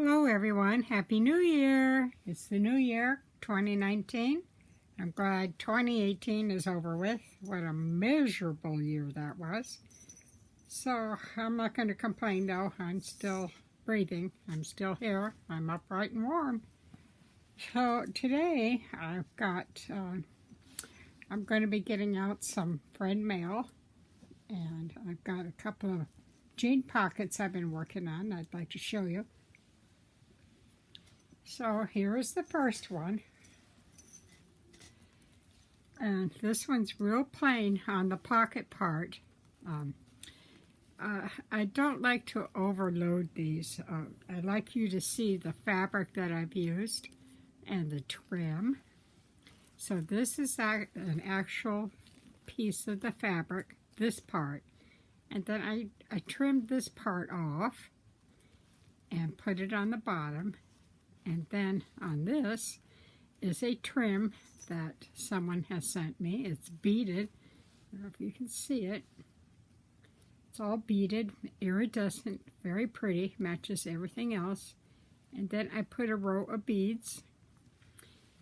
Hello everyone, Happy New Year! It's the new year, 2019. I'm glad 2018 is over with. What a miserable year that was. So I'm not going to complain though. I'm still breathing. I'm still here. I'm upright and warm. So today I'm going to be getting out some friend mail, and I've got a couple of jean pockets I've been working on I'd like to show you. So here is the first one, and this one's real plain on the pocket part. I don't like to overload these. I like you to see the fabric that I've used and the trim. So this is an actual piece of the fabric, this part, and then I trimmed this part off and put it on the bottom. And then on this is a trim that someone has sent me. It's beaded. I don't know if you can see it. It's all beaded, iridescent, very pretty, matches everything else. And then I put a row of beads.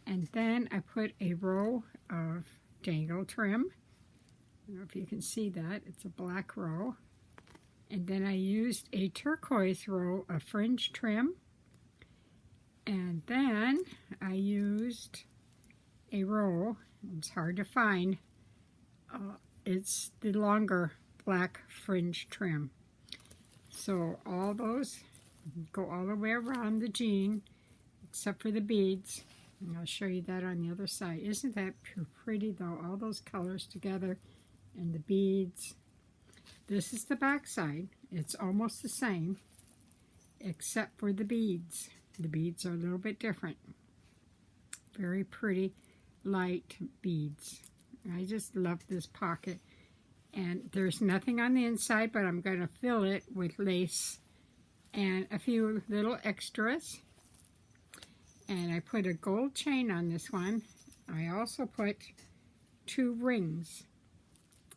And then I put a row of dangle trim. I don't know if you can see that. It's a black row. And then I used a turquoise row of fringe trim. And then I used a row, it's hard to find, it's the longer black fringe trim. So all those go all the way around the jean, except for the beads. And I'll show you that on the other side. Isn't that pretty though? All those colors together and the beads. This is the back side. It's almost the same, except for the beads. The beads are a little bit different. Very pretty, light beads. I just love this pocket. And there's nothing on the inside, but I'm going to fill it with lace and a few little extras. And I put a gold chain on this one. I also put 2 rings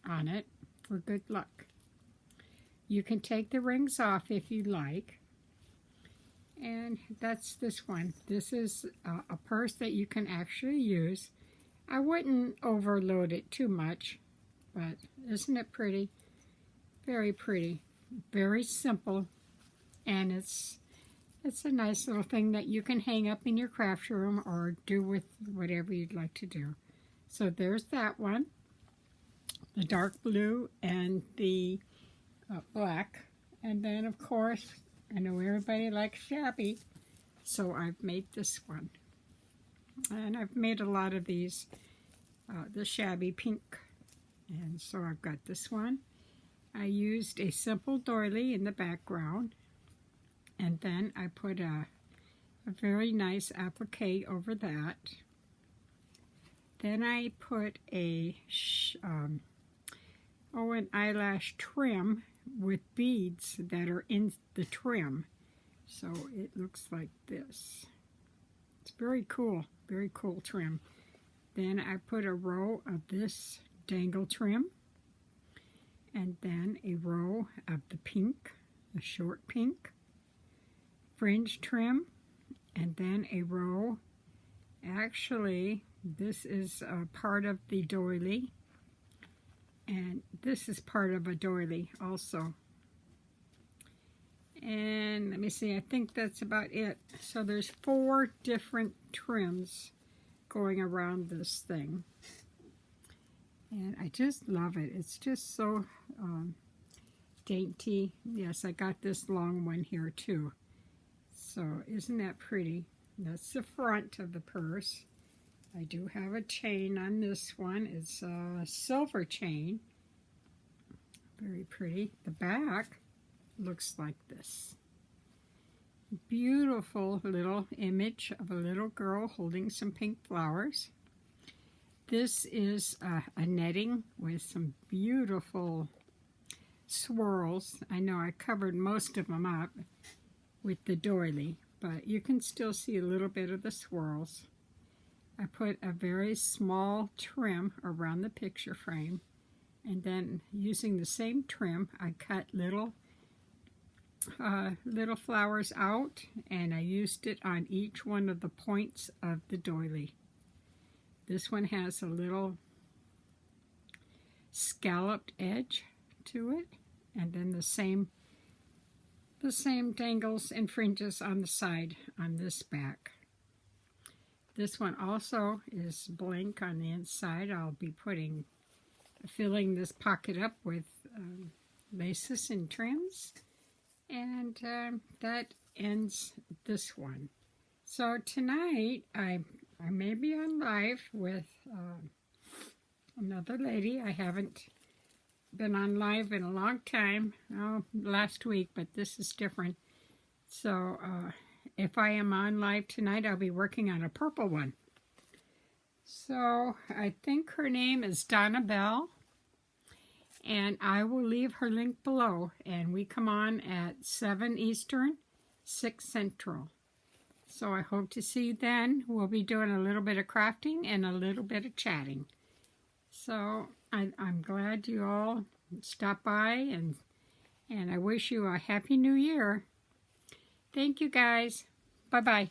on it for good luck. You can take the rings off if you like. And that's this one. This is a purse that you can actually use. I wouldn't overload it too much, but isn't it pretty? Very pretty. Very simple. And it's a nice little thing that you can hang up in your craft room or do with whatever you'd like to do. So there's that one. The dark blue and the black. And then, of course, I know everybody likes Shabby, so I've made this one. And I've made a lot of these, the Shabby pink. And so I've got this one. I used a simple doily in the background. And then I put a very nice applique over that. Then I put an eyelash trim with beads that are in the trim. So it looks like this. It's very cool trim. Then I put a row of this dangle trim, and then a row of the pink, the short pink fringe trim, and then a row, actually this is a part of the doily, and this is part of a doily also. And let me see, I think that's about it. So there's 4 different trims going around this thing. And I just love it. It's just so dainty. Yes, I got this long one here too. So isn't that pretty? That's the front of the purse. I do have a chain on this one. It's a silver chain. Very pretty. The back looks like this. Beautiful little image of a little girl holding some pink flowers. This is a netting with some beautiful swirls. I know I covered most of them up with the doily, but you can still see a little bit of the swirls. I put a very small trim around the picture frame, and then using the same trim I cut little little flowers out, and I used it on each one of the points of the doily. This one has a little scalloped edge to it, and then the same dangles and fringes on the side on this back. This one also is blank on the inside. I'll be filling this pocket up with laces and trims, and that ends this one. So tonight I may be on live with another lady. I haven't been on live in a long time, last week, but this is different. So if I am on live tonight, I'll be working on a purple one. So I think her name is Donna Bell, and I will leave her link below, and we come on at 7 Eastern, 6 Central. So I hope to see you then. We'll be doing a little bit of crafting and a little bit of chatting. So I'm glad you all stopped by, and I wish you a Happy New Year. Thank you, guys. Bye-bye.